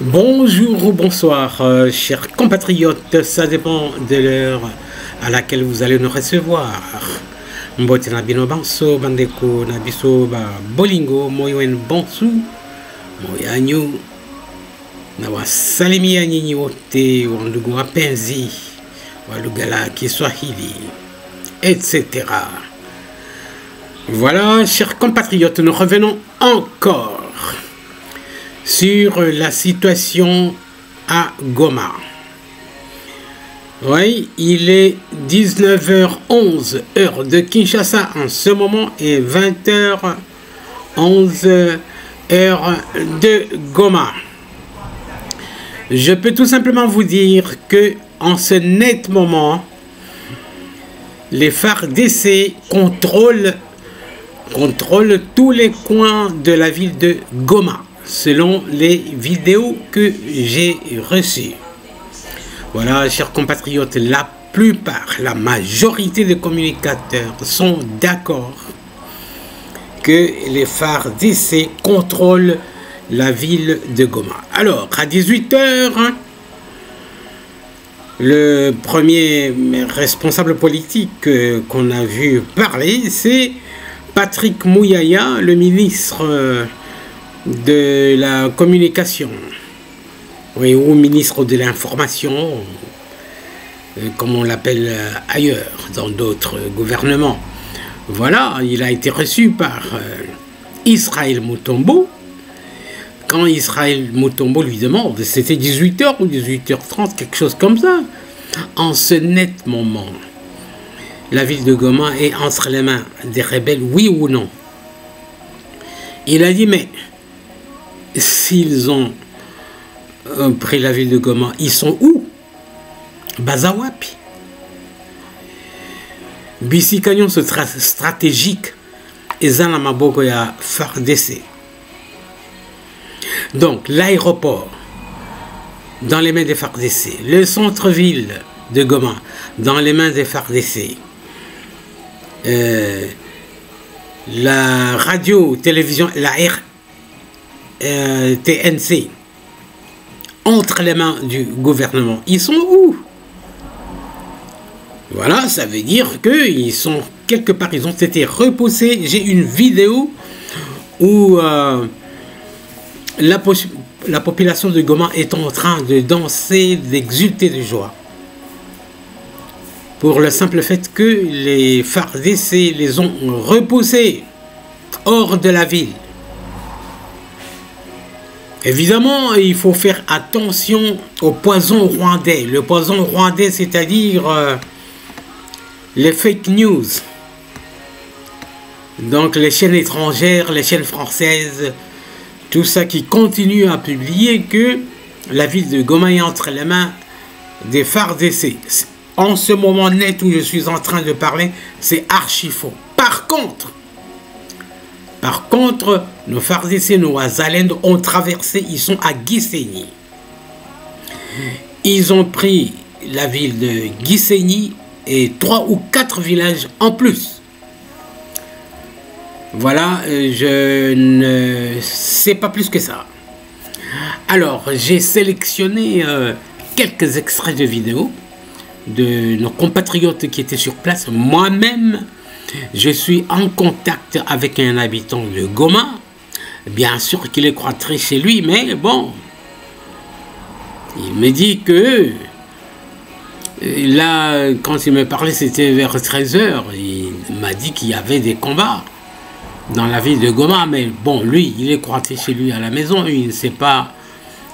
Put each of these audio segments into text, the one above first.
Bonjour ou bonsoir, chers compatriotes, ça dépend de l'heure à laquelle vous allez nous recevoir. Mbote na bino banso, bandeko na biso ba bolingo, moyen bonsu, moyanyu, na wasalimi ya nyinyi wote, wandugu wapenzi, walugala kiswahili, etc. Voilà, chers compatriotes, nous revenons encore sur la situation à Goma. Oui, il est 19h11 heure de Kinshasa en ce moment et 20h11 heure de Goma. Je peux tout simplement vous dire que en ce net moment, les FARDC contrôlent tous les coins de la ville de Goma, selon les vidéos que j'ai reçues. Voilà, chers compatriotes, la plupart, la majorité des communicateurs sont d'accord que les FARDC contrôlent la ville de Goma. Alors, à 18h, le premier responsable politique qu'on a vu parler, c'est Patrick Mouyaya, le ministre de la communication, oui, ou ministre de l'information, comme on l'appelle ailleurs, dans d'autres gouvernements. Voilà, il a été reçu par Israël Mutombo. Quand Israël Mutombo lui demande, c'était 18h ou 18h30, quelque chose comme ça, en ce net moment, la ville de Goma est entre les mains des rebelles, oui ou non? Il a dit, mais s'ils ont pris la ville de Goma, ils sont où? Bazawapi. Bisi Canyon, ce stratégique, et Zanamaboko ya FARDC. Donc, l'aéroport, dans les mains des FARDC. Le centre-ville de Goma, dans les mains des FARDC. La radio, télévision, la TNC, entre les mains du gouvernement. Ils sont où? Voilà, ça veut dire qu'ils sont quelque part, ils ont été repoussés. J'ai une vidéo où la population de Goma est en train de danser, d'exulter de joie. Pour le simple fait que les FARDC les ont repoussés hors de la ville. Évidemment, il faut faire attention au poison rwandais. Le poison rwandais, c'est-à-dire les fake news. Donc les chaînes étrangères, les chaînes françaises, tout ça qui continue à publier que la ville de Goma est entre les mains des FARDC. En ce moment net où je suis en train de parler, c'est archi faux. Par contre, nos FARDC, nos Azalènes ont traversé, ils sont à Gisenyi. Ils ont pris la ville de Gisenyi et 3 ou 4 villages en plus. Voilà, je ne sais pas plus que ça. Alors, j'ai sélectionné quelques extraits de vidéos de nos compatriotes qui étaient sur place. Moi-même, je suis en contact avec un habitant de Goma. Bien sûr qu'il est cloîtré chez lui, mais bon, il me dit que là, quand il me parlait, c'était vers 13h. Il m'a dit qu'il y avait des combats dans la ville de Goma, mais bon, lui, il est cloîtré chez lui à la maison, il ne sait pas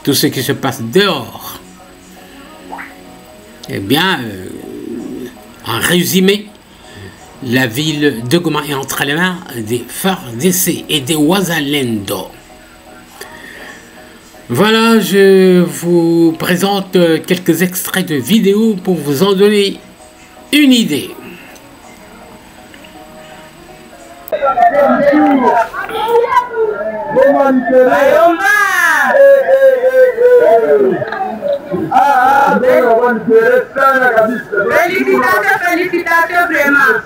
tout ce qui se passe dehors. Eh bien, en résumé, la ville de Goma est entre les mains des FARDC et des Wazalendo. Voilà, je vous présente quelques extraits de vidéos pour vous en donner une idée. Ah, félicitations, félicitations vraiment.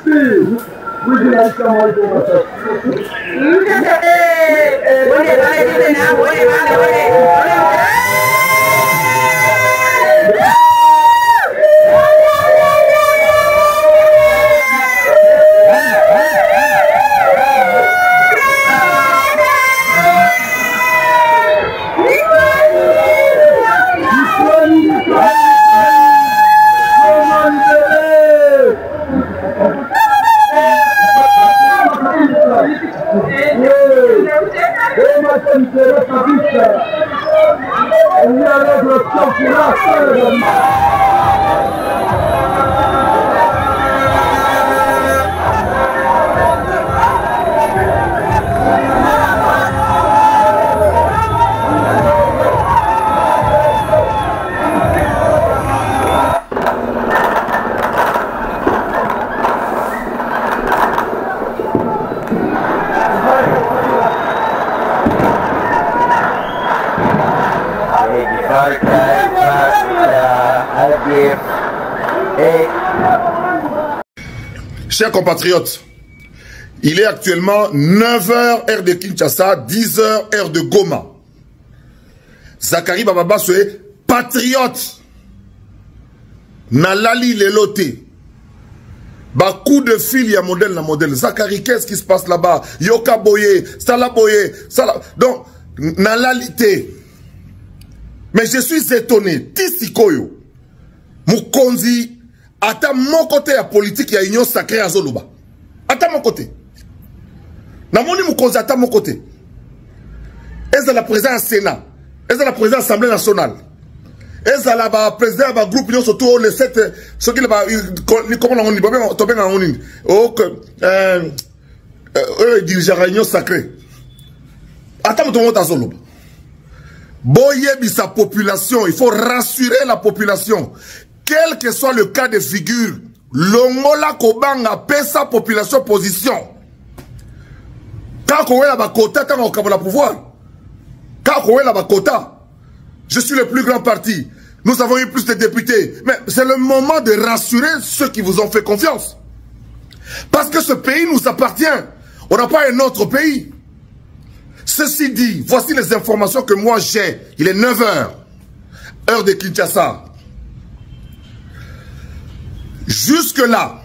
Chers compatriotes, il est actuellement 9h heure de Kinshasa, 10h heure de Goma. Zakari Bababa est patriote. Nalali lelote. Ba coup de fil, il y a modèle, la modèle. Zakari, qu'est-ce qui se passe là-bas? Yoka boye, Sala boye, Sala. Donc, nalalité. Mais je suis étonné. Tisikoyo. Mukonzi. Ata mon côté la politique, il y a union sacrée à Zoluba. Ata mon côté. Namoni Mukonzi ata mon côté. Est-ce la présidence Sénat? Est-ce la présidence Assemblée nationale? Est-ce la présidence du groupe Union surtout les 7 ceux qui comment on dit tobé on dit dirigeant réunion sacrée. Ata mon monde à Zoluba. Boyebi sa population, il faut rassurer la population. Quel que soit le cas de figure, l'Ongola Kobanga paie sa population position. Quand on est là-bas, quota, quand on a le pouvoir. Quand on est là-bas, quota. Je suis le plus grand parti. Nous avons eu plus de députés. Mais c'est le moment de rassurer ceux qui vous ont fait confiance. Parce que ce pays nous appartient. On n'a pas un autre pays. Ceci dit, voici les informations que moi j'ai. Il est 9h, heure de Kinshasa. Jusque-là,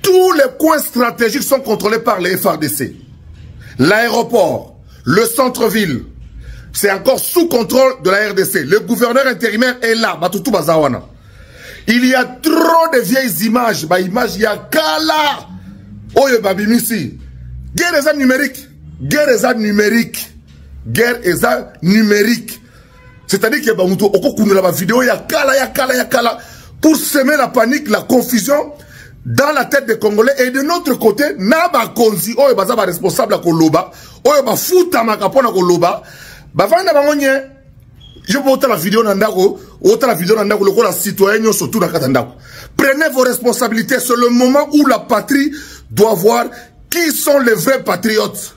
tous les coins stratégiques sont contrôlés par les FARDC. L'aéroport, le centre-ville, c'est encore sous contrôle de la RDC. Le gouverneur intérimaire est là, Batutu Bazawana. Il y a trop de vieilles images. Il y a Kala. Oye Babimisi. Guerre est numérique. Guerre est numérique. Guerre est numérique. C'est-à-dire qu'il y a une vidéo, il y a Kala. Pour semer la panique, la confusion dans la tête des Congolais. Et de notre côté, Naba Konzi, Oye Bazaba responsable à Koloba, Oye Bafuta Makapona Koloba, Bavanda Bangonye, je peux ôter la vidéo Nandako, ôter la vidéo Nandako, le la citoyen, surtout dans Katandako. Prenez vos responsabilités, c'est le moment où la patrie doit voir qui sont les vrais patriotes.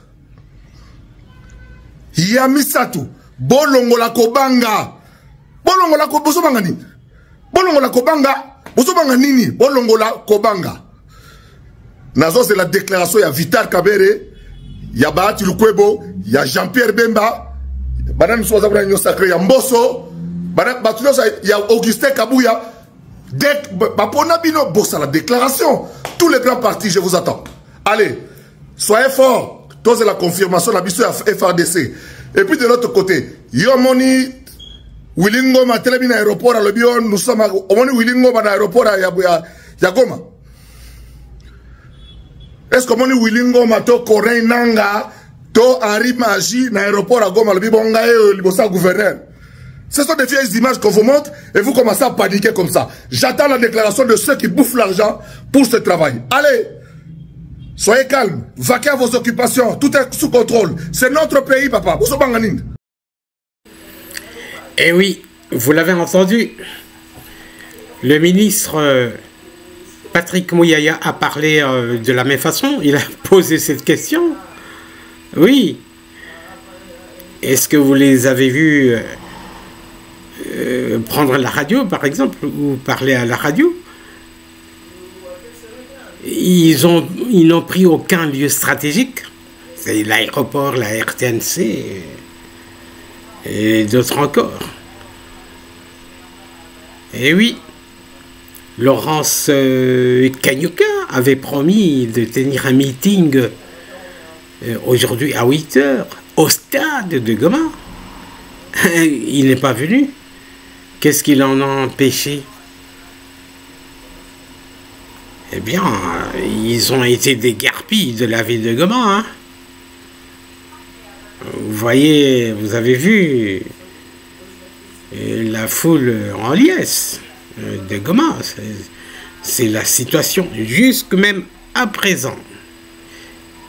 Yamisatu, Bolongola Kobanga, Bolongola Kobanga Nini. Bolongola Kobanga, Bolongola Nini, Bolongola Kobanga. Nazo, c'est la déclaration, il y a Vital Kabere, il y a Bahati Lukwebo, il y a Jean-Pierre Bemba, Madame Souazabra Union Sacrée, il y a Mbosso, il y a Augustin Kabouya. Bossa la déclaration. Tous les grands partis, je vous attends. Allez, soyez forts. Tous la confirmation, la mission FARDC. Et puis de l'autre côté, Yomoni, Willingo ma telebina aéroport à l'Obion, nous sommes à Willingo à l'aéroport à Yagoma. Est-ce que mon Willingo ma to Corée Nanga, to Henri Magi, à l'aéroport à Goma, le Bibonga et le Bossa gouverneur? Ce sont des vieilles images qu'on vous montre et vous commencez à paniquer comme ça. J'attends la déclaration de ceux qui bouffent l'argent pour ce travail. Allez, soyez calmes, vaquez à vos occupations, tout est sous contrôle. C'est notre pays, papa. Eh oui, vous l'avez entendu. Le ministre Patrick Mouyaya a parlé de la même façon. Il a posé cette question. Oui. Est-ce que vous les avez vus prendre la radio, par exemple, ou parler à la radio. Ils n'ont pris aucun lieu stratégique. C'est l'aéroport, la RTNC et d'autres encore. Et oui, Laurence Kanyuka avait promis de tenir un meeting aujourd'hui à 8 h au stade de Goma. Il n'est pas venu. Qu'est-ce qui l'en a empêché? Eh bien, ils ont été déguerpis de la ville de Goma. Hein. Vous voyez, vous avez vu la foule en liesse de Goma. C'est la situation jusque même à présent.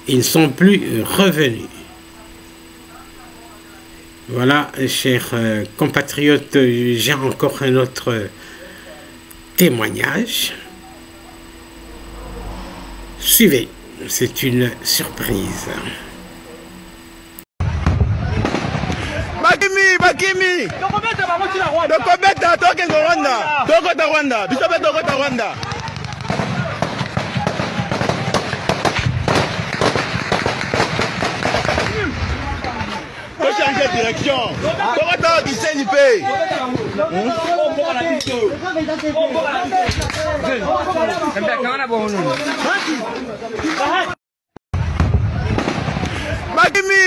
Ils ne sont plus revenus. Voilà, chers compatriotes, j'ai encore un autre témoignage. Suivez, c'est une surprise. Bakimi Dokobeta tokengo Rwanda Tokota Rwanda Bisobe Tokota Rwanda Faut changer de direction Tokota du CNIP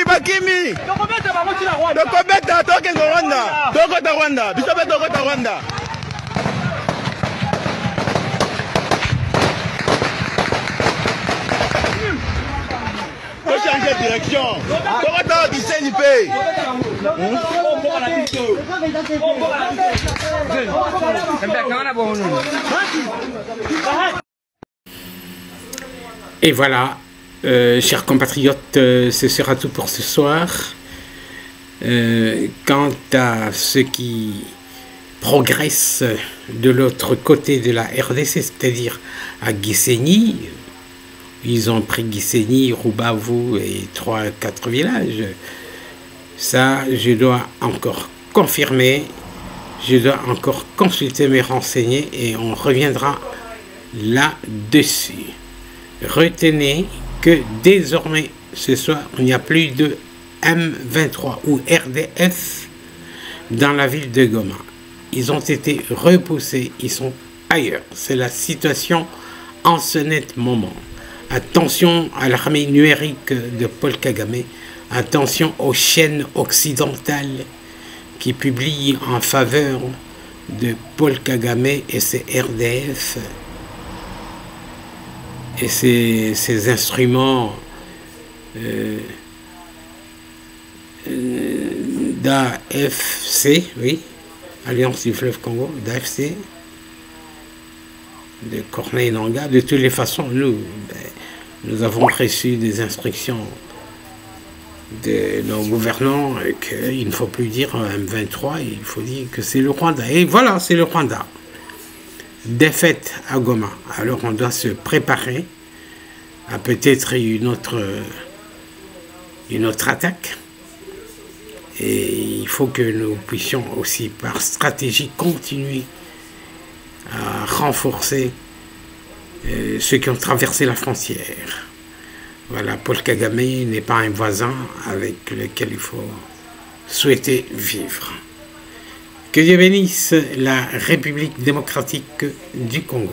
Bakimi Dokobeta tokengo Rwanda Tokota Rwanda Bisobe Tokota Rwanda Faut changer de direction Tokota du CNIP Et voilà, chers compatriotes, ce sera tout pour ce soir. Quant à ce qui progresse de l'autre côté de la RDC, c'est-à-dire à Gisenyi, ils ont pris Gisenyi, Rubavu et 3-4 villages. Ça, je dois encore confirmer, je dois encore consulter mes renseignements et on reviendra là-dessus. Retenez que désormais, ce soir, il n'y a plus de M23 ou RDF dans la ville de Goma. Ils ont été repoussés, ils sont ailleurs. C'est la situation en ce net moment. Attention à l'armée numérique de Paul Kagame, attention aux chaînes occidentales qui publient en faveur de Paul Kagame et ses RDF et ces instruments d'AFC, oui, Alliance du fleuve Congo, d'AFC, de Corneille Nangaa. De toutes les façons, nous avons reçu des instructions de nos gouvernants qu'il ne faut plus dire M23, il faut dire que c'est le Rwanda. Et voilà, c'est le Rwanda. Défaite à Goma. Alors on doit se préparer à peut-être une autre attaque. Et il faut que nous puissions aussi, par stratégie, continuer à renforcer ceux qui ont traversé la frontière. Voilà, Paul Kagame n'est pas un voisin avec lequel il faut souhaiter vivre. Que Dieu bénisse la République démocratique du Congo.